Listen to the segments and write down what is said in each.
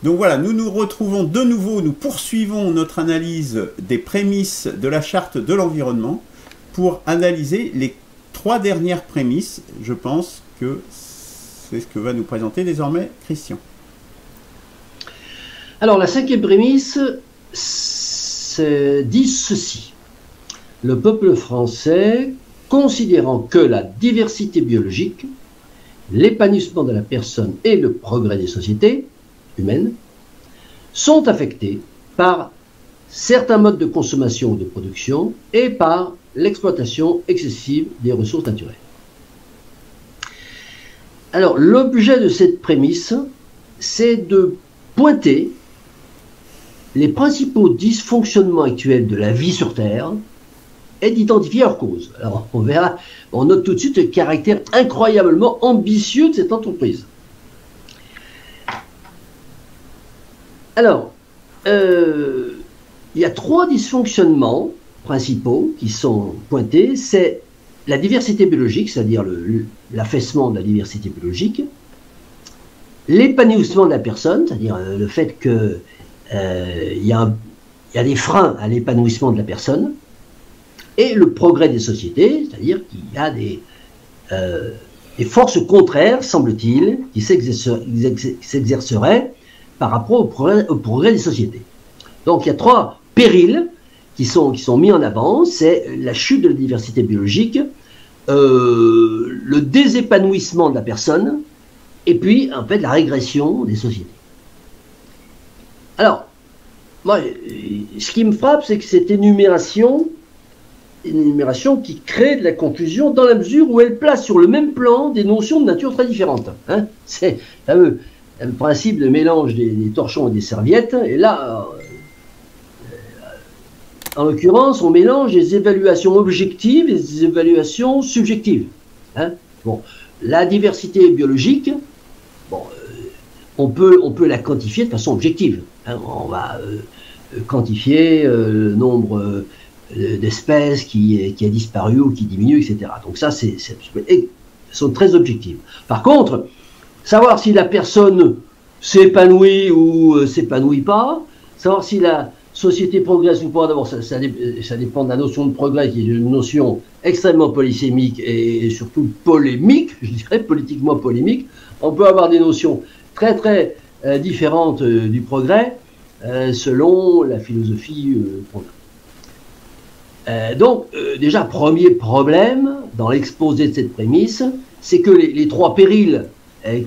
Donc voilà, nous nous retrouvons de nouveau, nous poursuivons notre analyse des prémices de la charte de l'environnement pour analyser les 3 dernières prémices. Je pense que c'est ce que va nous présenter désormais Christian. Alors la 5e prémisse dit ceci. Le peuple français, considérant que la diversité biologique, l'épanouissement de la personne et le progrès des sociétés humaines sont affectés par certains modes de consommation ou de production et par l'exploitation excessive des ressources naturelles. Alors, l'objet de cette prémisse, c'est de pointer les principaux dysfonctionnements actuels de la vie sur Terre et d'identifier leurs causes. Alors, on verra, on note tout de suite le caractère incroyablement ambitieux de cette entreprise. Alors, il y a 3 dysfonctionnements principaux qui sont pointés. C'est la diversité biologique, c'est-à-dire l'affaissement de la diversité biologique, l'épanouissement de la personne, c'est-à-dire le fait qu'il y a des freins à l'épanouissement de la personne, et le progrès des sociétés, c'est-à-dire qu'il y a des forces contraires, semble-t-il, qui s'exerceraient par rapport au progrès des sociétés. Donc il y a 3 périls qui sont mis en avant, c'est la chute de la diversité biologique, le désépanouissement de la personne, et puis en fait la régression des sociétés. Alors, moi, ce qui me frappe, c'est que cette énumération qui crée de la confusion dans la mesure où elle place sur le même plan des notions de nature très différentes. Hein, c'est le principe de mélange des torchons et des serviettes, et là, en l'occurrence, on mélange des évaluations objectives et des évaluations subjectives. Hein. Bon, la diversité biologique, bon, on peut la quantifier de façon objective. Hein. On va quantifier le nombre d'espèces qui a disparu ou qui diminue, etc. Donc ça, sont très objectives. Par contre, savoir si la personne s'épanouit ou s'épanouit pas, savoir si la société progresse ou pas, d'abord ça dépend de la notion de progrès, qui est une notion extrêmement polysémique et surtout polémique, je dirais politiquement polémique. On peut avoir des notions très très différentes du progrès selon la philosophie qu'on a. Donc déjà, premier problème dans l'exposé de cette prémisse, c'est que les 3 périls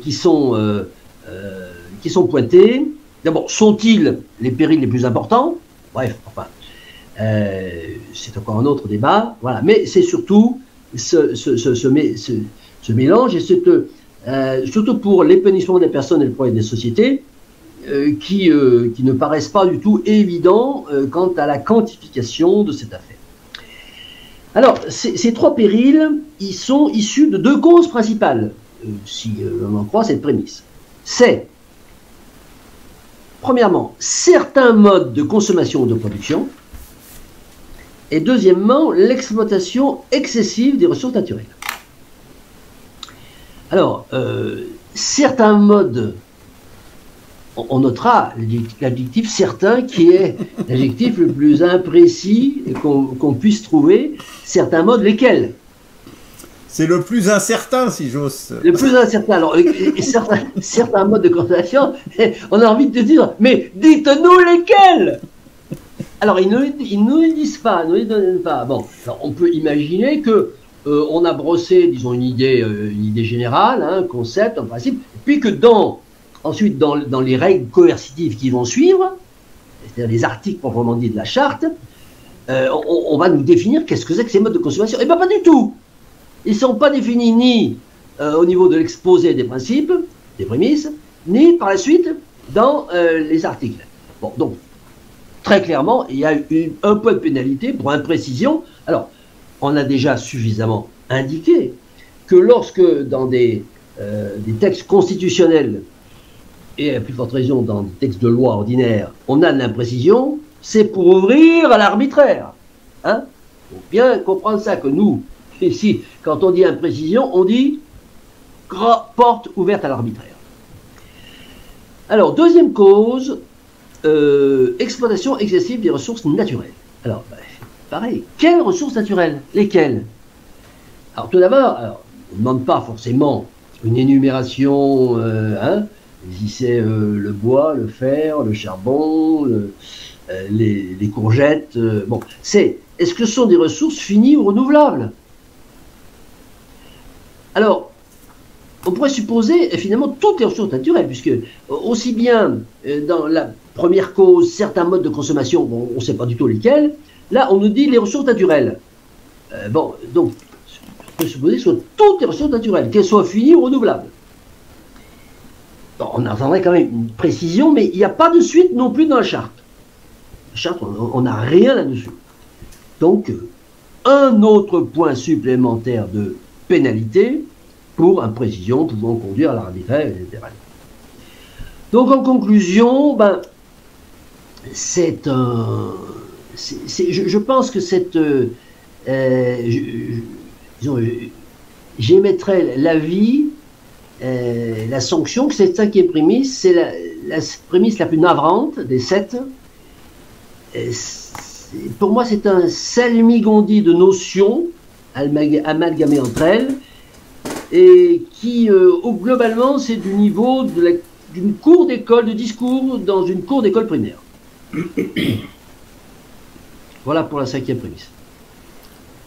qui sont pointés, d'abord, sont-ils les périls les plus importants? Bref, enfin, c'est encore un autre débat, voilà. Mais c'est surtout ce mélange, et surtout pour l'épanouissement des personnes et le progrès des sociétés, qui ne paraissent pas du tout évidents quant à la quantification de cette affaire. Alors, ces 3 périls, ils sont issus de 2 causes principales, si on en croit cette prémisse. C'est, premièrement, certains modes de consommation ou de production, et deuxièmement, l'exploitation excessive des ressources naturelles. Alors, certains modes, on notera l'adjectif certain qui est l'adjectif le plus imprécis qu'on puisse trouver. Certains modes, lesquels? C'est le plus incertain, si j'ose. Le plus incertain. Alors, certains modes de consommation, on a envie de dire, mais dites-nous lesquels? Alors, ils ne le disent pas, ne les donnent pas. Bon, alors, on peut imaginer que on a brossé, disons, une idée générale, un concept, un principe, puis que ensuite, dans les règles coercitives qui vont suivre, c'est-à-dire les articles proprement dits de la charte, on va nous définir qu'est-ce que c'est que ces modes de consommation. Eh bien, pas du tout. Ils ne sont pas définis ni au niveau de l'exposé des principes, des prémices, ni par la suite dans les articles. Bon, donc, très clairement, il y a un point de pénalité pour imprécision. Alors, on a déjà suffisamment indiqué que lorsque dans des textes constitutionnels, et à plus forte raison dans des textes de loi ordinaires, on a de l'imprécision, c'est pour ouvrir à l'arbitraire. Hein? Il faut bien comprendre ça, que nous, ici, quand on dit imprécision, on dit porte ouverte à l'arbitraire. Alors, deuxième cause, exploitation excessive des ressources naturelles. Alors, pareil, quelles ressources naturelles? Lesquelles? Alors, tout d'abord, on ne demande pas forcément une énumération, si c'est le bois, le fer, le charbon, les courgettes. Bon, est-ce que ce sont des ressources finies ou renouvelables? Alors, on pourrait supposer finalement toutes les ressources naturelles, puisque aussi bien dans la première cause, certains modes de consommation, bon, on ne sait pas du tout lesquels, là on nous dit les ressources naturelles. Bon, donc, on peut supposer que ce sont toutes les ressources naturelles, qu'elles soient finies ou renouvelables. Bon, on attendrait quand même une précision, mais il n'y a pas de suite non plus dans la charte. La charte, on n'a rien là-dessus. Donc, un autre point supplémentaire de pénalité pour imprécision pouvant conduire à l'arbitraire, etc. Donc, en conclusion, je pense que j'émettrais l'avis, la sanction, que cette cinquième prémisse, c'est la prémisse la plus navrante des 7. Pour moi, c'est un salmigondi de notions amalgamées entre elles, et qui, globalement, c'est du niveau d'une cour d'école de discours dans une cour d'école primaire. Voilà pour la cinquième prémisse.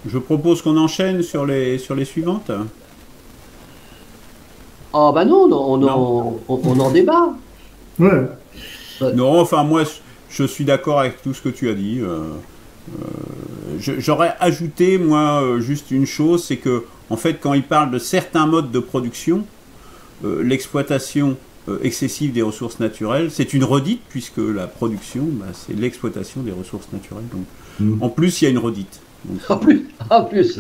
Je propose qu'on enchaîne sur les suivantes. Ah ben non, on en débat. Ouais. Non, enfin moi, je suis d'accord avec tout ce que tu as dit. J'aurais ajouté, moi, juste une chose, c'est que, en fait, quand il parle de certains modes de production, l'exploitation excessive des ressources naturelles, c'est une redite, puisque la production, c'est l'exploitation des ressources naturelles. Donc, en plus, il y a une redite. Donc, en plus.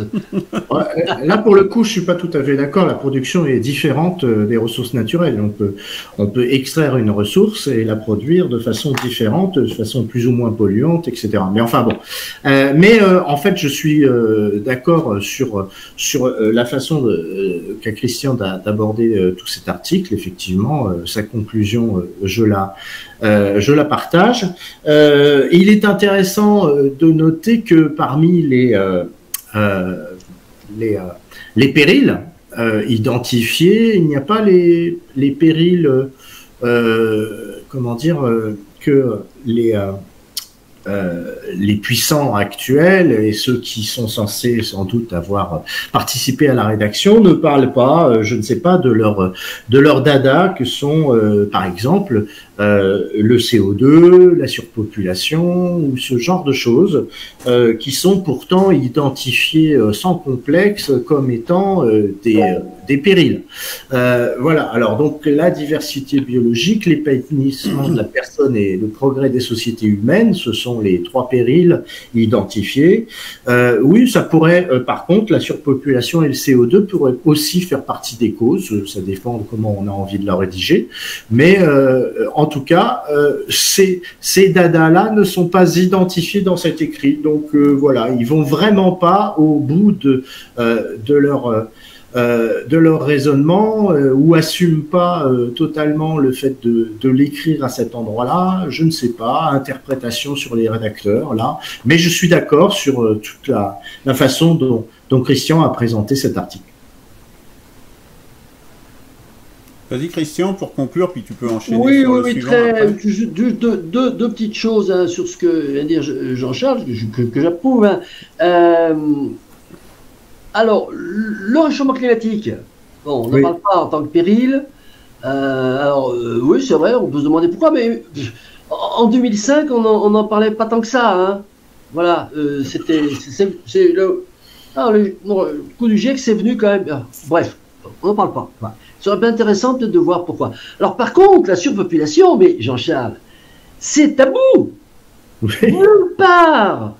Ouais, là, pour le coup, je suis pas tout à fait d'accord. La production est différente des ressources naturelles. On peut extraire une ressource et la produire de façon différente, de façon plus ou moins polluante, etc. Mais enfin bon. En fait, je suis d'accord sur la façon qu'a Christian d'aborder tout cet article. Effectivement, sa conclusion, je la partage. Il est intéressant de noter que parmi les périls identifiés, il n'y a pas les périls, que les puissants actuels et ceux qui sont censés sans doute avoir participé à la rédaction ne parlent pas, je ne sais pas, de leur dada que sont par exemple le CO2, la surpopulation ou ce genre de choses qui sont pourtant identifiées sans complexe comme étant des périls. Voilà, alors donc la diversité biologique, l'épanouissement de la personne et le progrès des sociétés humaines, ce sont les 3 périls identifiés. Oui, ça pourrait, par contre, la surpopulation et le CO2 pourraient aussi faire partie des causes, ça dépend de comment on a envie de la rédiger, mais en tout cas, ces dadas-là ne sont pas identifiés dans cet écrit, donc voilà, ils vont vraiment pas au bout de leur raisonnement ou assument pas totalement le fait de l'écrire à cet endroit-là, je ne sais pas, interprétation sur les rédacteurs là, mais je suis d'accord sur toute la façon dont Christian a présenté cet article. Vas-y Christian, pour conclure, puis tu peux enchaîner sur le suivant. Juste deux petites choses sur ce que vient de dire Jean-Charles, que j'approuve. Alors, le réchauffement climatique, bon, on n'en parle pas en tant que péril. Oui, c'est vrai, on peut se demander pourquoi, mais en 2005, on n'en parlait pas tant que ça. Hein. Voilà, c'est le coup du GIEC, c'est venu quand même. Bref, on n'en parle pas. Voilà. Ce serait bien intéressant peut-être de voir pourquoi. Alors, par contre, la surpopulation, mais Jean-Charles, c'est tabou. Nulle part.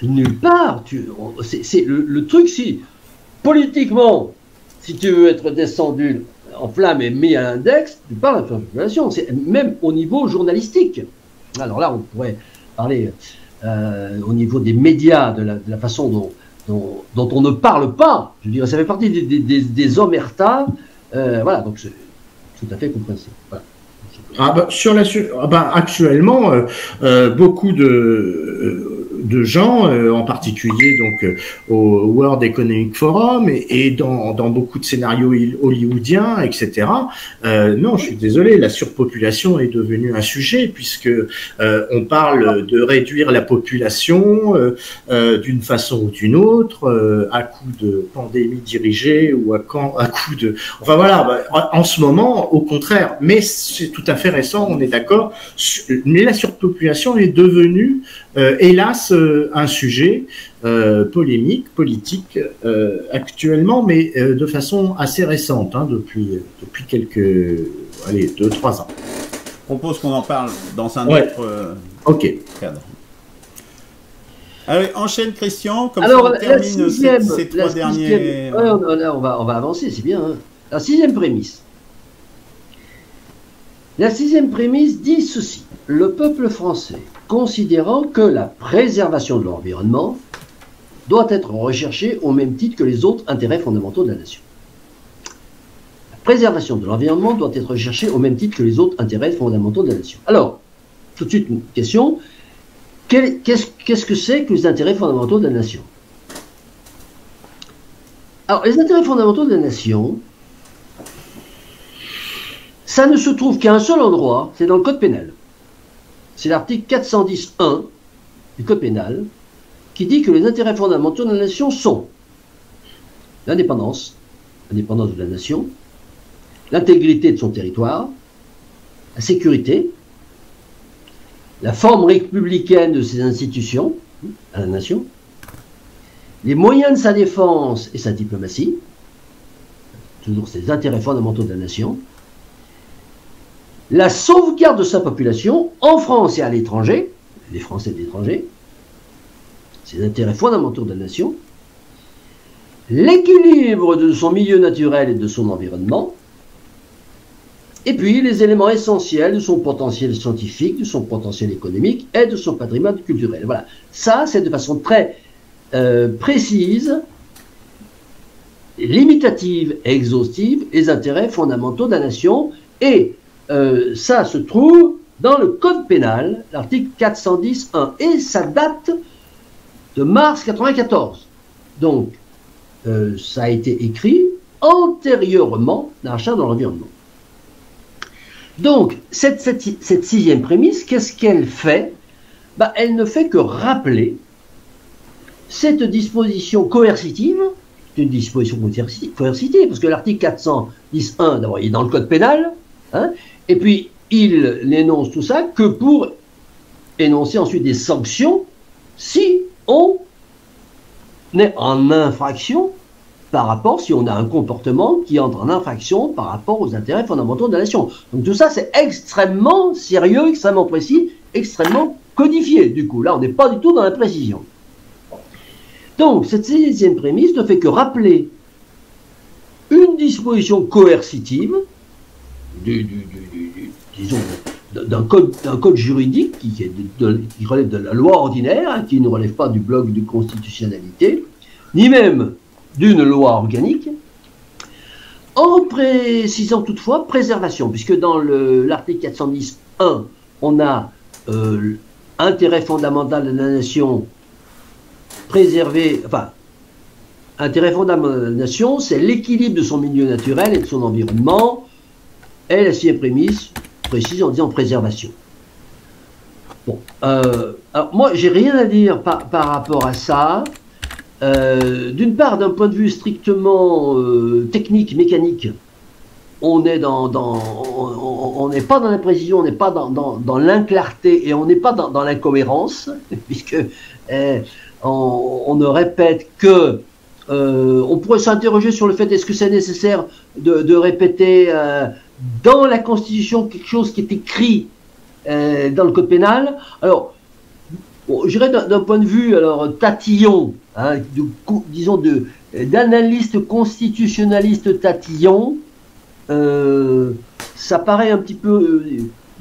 Nulle part. C'est le truc, si politiquement, si tu veux être descendu en flamme et mis à l'index, tu parles de la surpopulation. C'est même au niveau journalistique. Alors là, on pourrait parler au niveau des médias, de la façon dont on ne parle pas. Je dirais, ça fait partie des omertas. Voilà, donc c'est tout à fait compréhensible. Voilà. Actuellement, beaucoup de gens, en particulier donc au World Economic Forum et dans beaucoup de scénarios hollywoodiens, etc. Non, je suis désolé, la surpopulation est devenue un sujet puisque on parle de réduire la population d'une façon ou d'une autre, à coup de pandémie dirigée ou à coup de... Enfin voilà, en ce moment, au contraire, mais c'est tout à fait récent, on est d'accord, mais la surpopulation est devenue, hélas, un sujet polémique, politique actuellement, mais de façon assez récente, hein, depuis quelques, 2-3 ans. Je propose qu'on en parle dans un autre cadre. Allez, enchaîne Christian, comme ça on termine ces trois derniers... on va avancer, c'est bien. Hein. La sixième prémisse. La sixième prémisse dit ceci. Le peuple français, considérant que la préservation de l'environnement doit être recherchée au même titre que les autres intérêts fondamentaux de la nation. La préservation de l'environnement doit être recherchée au même titre que les autres intérêts fondamentaux de la nation. Alors, tout de suite une question. Qu'est-ce que c'est que les intérêts fondamentaux de la nation? Alors, les intérêts fondamentaux de la nation, ça ne se trouve qu'à un seul endroit, c'est dans le Code pénal. C'est l'article 410.1 du Code pénal qui dit que les intérêts fondamentaux de la nation sont l'indépendance de la nation, l'intégrité de son territoire, la sécurité, la forme républicaine de ses institutions à la nation, les moyens de sa défense et sa diplomatie, toujours ces intérêts fondamentaux de la nation, la sauvegarde de sa population en France et à l'étranger, les Français de l'étranger, ces intérêts fondamentaux de la nation, l'équilibre de son milieu naturel et de son environnement, et puis les éléments essentiels de son potentiel scientifique, de son potentiel économique et de son patrimoine culturel. Voilà, ça c'est de façon très précise, limitative et exhaustive, les intérêts fondamentaux de la nation, et ça se trouve dans le Code pénal, l'article 410.1, et ça date de mars 1994. Donc, ça a été écrit antérieurement à la Charte de l'environnement. Donc, cette sixième prémisse, qu'est-ce qu'elle fait? Elle ne fait que rappeler cette disposition coercitive, une disposition coercitive, parce que l'article 410.1, d'abord, il est dans le Code pénal, hein, et puis il énonce tout ça que pour énoncer ensuite des sanctions si on est en infraction par rapport, si on a un comportement qui entre en infraction par rapport aux intérêts fondamentaux de la nation. Donc tout ça, c'est extrêmement sérieux, extrêmement précis, extrêmement codifié. Du coup, là, on n'est pas du tout dans la précision. Donc, cette sixième prémisse ne fait que rappeler une disposition coercitive disons, d'un code juridique qui relève de la loi ordinaire, hein, qui ne relève pas du bloc de constitutionnalité, ni même d'une loi organique, en précisant toutefois préservation, puisque dans l'article 410.1, on a intérêt fondamental de la nation préservé, enfin, intérêt fondamental de la nation, c'est l'équilibre de son milieu naturel et de son environnement, et la sixième prémisse précise en disant préservation. Bon, alors moi, j'ai rien à dire par rapport à ça. D'une part, d'un point de vue strictement technique, mécanique, on n'est pas dans la précision, on n'est pas dans l'inclarté et on n'est pas dans l'incohérence, puisque on ne répète que on pourrait s'interroger sur le fait est-ce que c'est nécessaire de répéter dans la Constitution quelque chose qui est écrit dans le Code pénal. Alors, bon, je dirais d'un point de vue tatillon, hein, disons d'analyste constitutionnaliste tatillon, ça paraît un petit peu,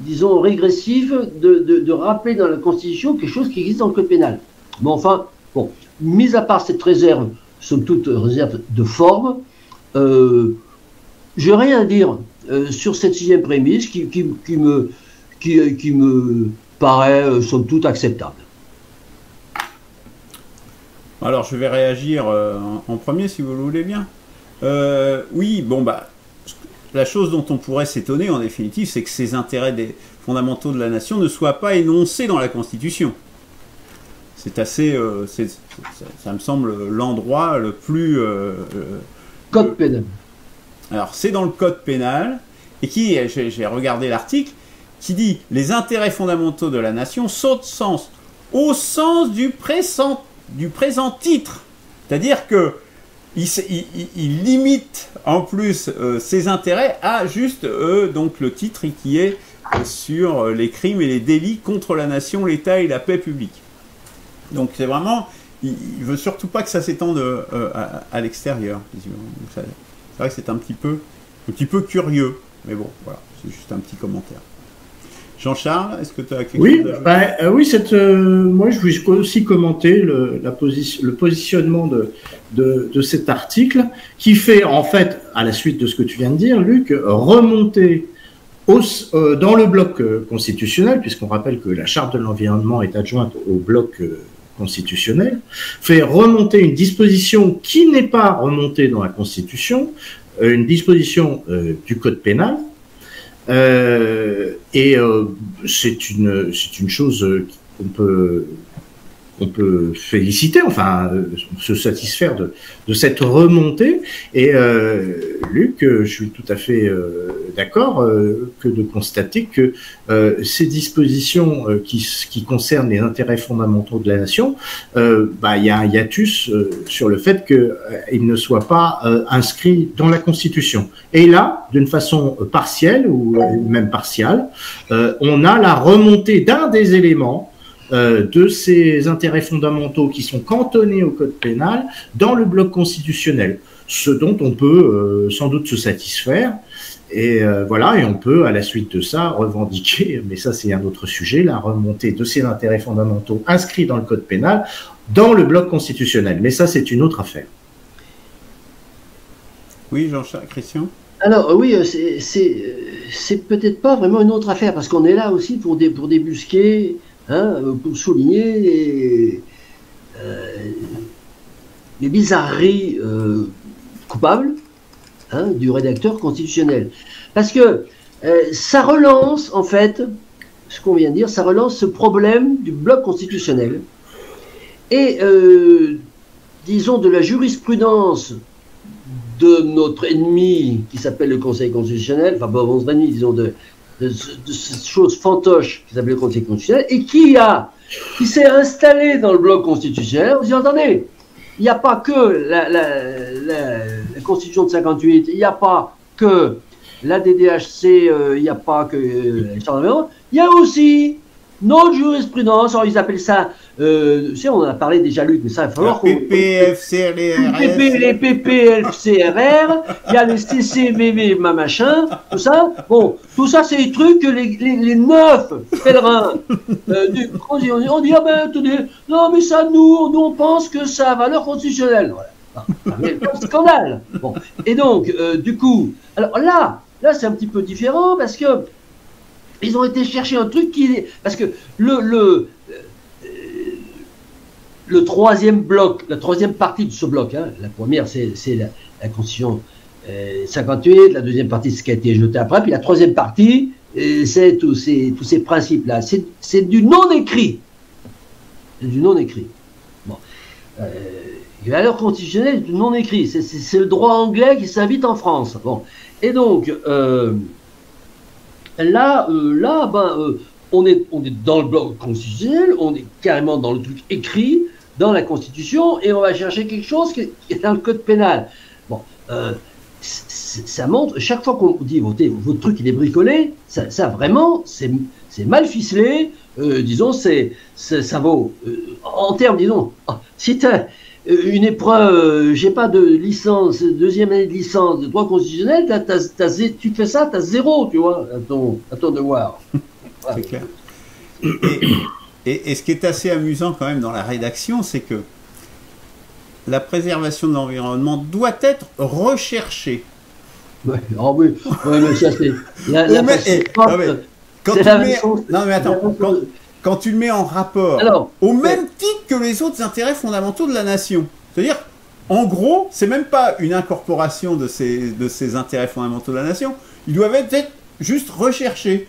disons, régressif de rappeler dans la Constitution quelque chose qui existe dans le Code pénal. Mais enfin, bon, mis à part cette réserve, somme toute réserve de forme, j'ai rien à dire sur cette sixième prémisse qui me paraît somme toute acceptable. Alors je vais réagir en premier si vous le voulez bien. Oui, bon bah, la chose dont on pourrait s'étonner en définitive, c'est que ces intérêts fondamentaux de la nation ne soient pas énoncés dans la Constitution. C'est assez, ça me semble l'endroit le plus... Code pénal. Alors c'est dans le Code pénal, et j'ai regardé l'article, qui dit « Les intérêts fondamentaux de la nation sont au sens du présent titre ». C'est-à-dire que il limite en plus ses intérêts à juste donc le titre qui est sur les crimes et les délits contre la nation, l'État et la paix publique. Donc c'est vraiment, il veut surtout pas que ça s'étende à l'extérieur. C'est vrai que c'est un petit peu curieux, mais bon, voilà, c'est juste un petit commentaire. Jean-Charles, est-ce que tu as quelque chose à ajouter ? Oui, moi je voulais aussi commenter le positionnement de cet article qui fait en fait, à la suite de ce que tu viens de dire, Luc, remonter dans le bloc constitutionnel, puisqu'on rappelle que la charte de l'environnement est adjointe au bloc constitutionnel, fait remonter une disposition qui n'est pas remontée dans la Constitution, une disposition du Code pénal. C'est une chose qu'on peut féliciter, enfin se satisfaire de cette remontée. Et Luc, je suis tout à fait d'accord que de constater que ces dispositions qui concernent les intérêts fondamentaux de la nation, il y a un hiatus sur le fait qu'ils ne soient pas inscrits dans la Constitution. Et là, d'une façon partielle ou même partiale, on a la remontée d'un des éléments de ces intérêts fondamentaux qui sont cantonnés au Code pénal dans le bloc constitutionnel, ce dont on peut sans doute se satisfaire. Et voilà, et on peut à la suite de ça revendiquer, mais ça c'est un autre sujet, la remontée de ces intérêts fondamentaux inscrits dans le Code pénal dans le bloc constitutionnel. Mais ça c'est une autre affaire. Oui, Jean-Charles, Christian ? Alors oui, c'est peut-être pas vraiment une autre affaire, parce qu'on est là aussi pour débusquer, pour souligner les bizarreries coupables du rédacteur constitutionnel. Parce que ça relance, en fait, ce qu'on vient de dire, ça relance ce problème du bloc constitutionnel et, disons, de la jurisprudence de notre ennemi qui s'appelle le Conseil constitutionnel, enfin, bon, notre ennemi, disons, de cette chose fantoche qui s'appelle le Conseil constitutionnel, et qui s'est installé dans le bloc constitutionnel. Vous y entendez, il n'y a pas que la Constitution de 58, il n'y a pas que la DDHC, il n'y a pas que il y a aussi notre jurisprudence. Alors ils appellent ça, on en a parlé déjà, Luc, mais ça il va falloir qu'on... Les PPFCRR, il y a les CCVV, machin, tout ça. Bon, tout ça, c'est des trucs que les 9 pèlerins du on dit, ah ben, attendez, non, mais ça, nous, on pense que ça a valeur constitutionnelle. Voilà. Mais c'est un scandale. Bon. Et donc, du coup, alors là, c'est un petit peu différent parce que ils ont été chercher un truc parce que le troisième bloc, la troisième partie de ce bloc, la première c'est la Constitution 58, la deuxième partie c'est ce qui a été jeté après, puis la troisième partie c'est tous ces principes-là. C'est du non-écrit. C'est du non-écrit. Bon. La valeur constitutionnelle est du non-écrit. C'est le droit anglais qui s'invite en France. Bon. Et donc, on est dans le bloc constitutionnel, on est carrément dans le truc écrit, dans la Constitution, et on va chercher quelque chose qui est dans le Code pénal. Bon, ça montre, chaque fois qu'on dit votre truc il est bricolé, ça vraiment, c'est mal ficelé, disons, ça vaut, en termes, disons, si tu as une épreuve, j'ai pas de licence, deuxième année de licence de droit constitutionnel, tu fais ça, tu as 0, tu vois, à ton devoir. C'est clair. Et ce qui est assez amusant quand même dans la rédaction, c'est que la préservation de l'environnement doit être recherchée. Ouais, ah oui, ouais, mais ça c'est la mais- façon non, mais- forte, Quand c'est tu la le mets, façon- non mais attends, quand tu le mets en rapport, Alors, au même titre que les autres intérêts fondamentaux de la nation, c'est-à-dire, en gros, c'est même pas une incorporation de ces intérêts fondamentaux de la nation, ils doivent être juste recherchés.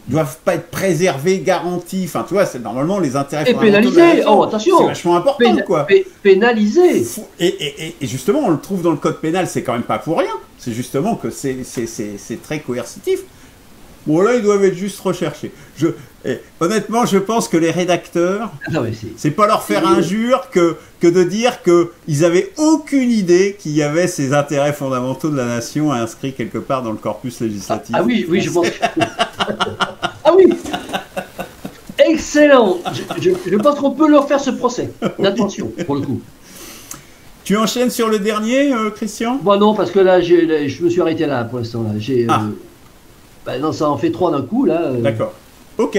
Ils doivent pas être préservés, garantis. Enfin, tu vois, c'est normalement les intérêts et fondamentaux de la pénalisé, nation. oh attention, C'est vachement important, quoi. Pénalisé. Et justement, on le trouve dans le code pénal, c'est quand même pas pour rien. C'est justement que c'est très coercitif. Bon, là, ils doivent être juste recherchés. Honnêtement, je pense que les rédacteurs, Non, mais c'est pas leur faire injure que de dire qu'ils avaient aucune idée qu'il y avait ces intérêts fondamentaux de la nation inscrits quelque part dans le corpus législatif. Ah oui, oui, je pense. Ah oui. Excellent. Je pense qu'on peut leur faire ce procès. Attention, pour le coup. Tu enchaînes sur le dernier, Christian? Bon, non, parce que là, je me suis arrêté là pour l'instant. Là. Non, ça en fait 3 d'un coup, là. D'accord. Ok.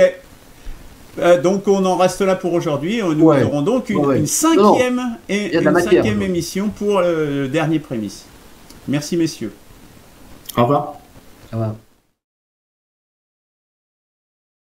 Donc, on en reste là pour aujourd'hui. Nous aurons donc une cinquième émission pour le dernier prémisse. Merci, messieurs. Au revoir. Ça va.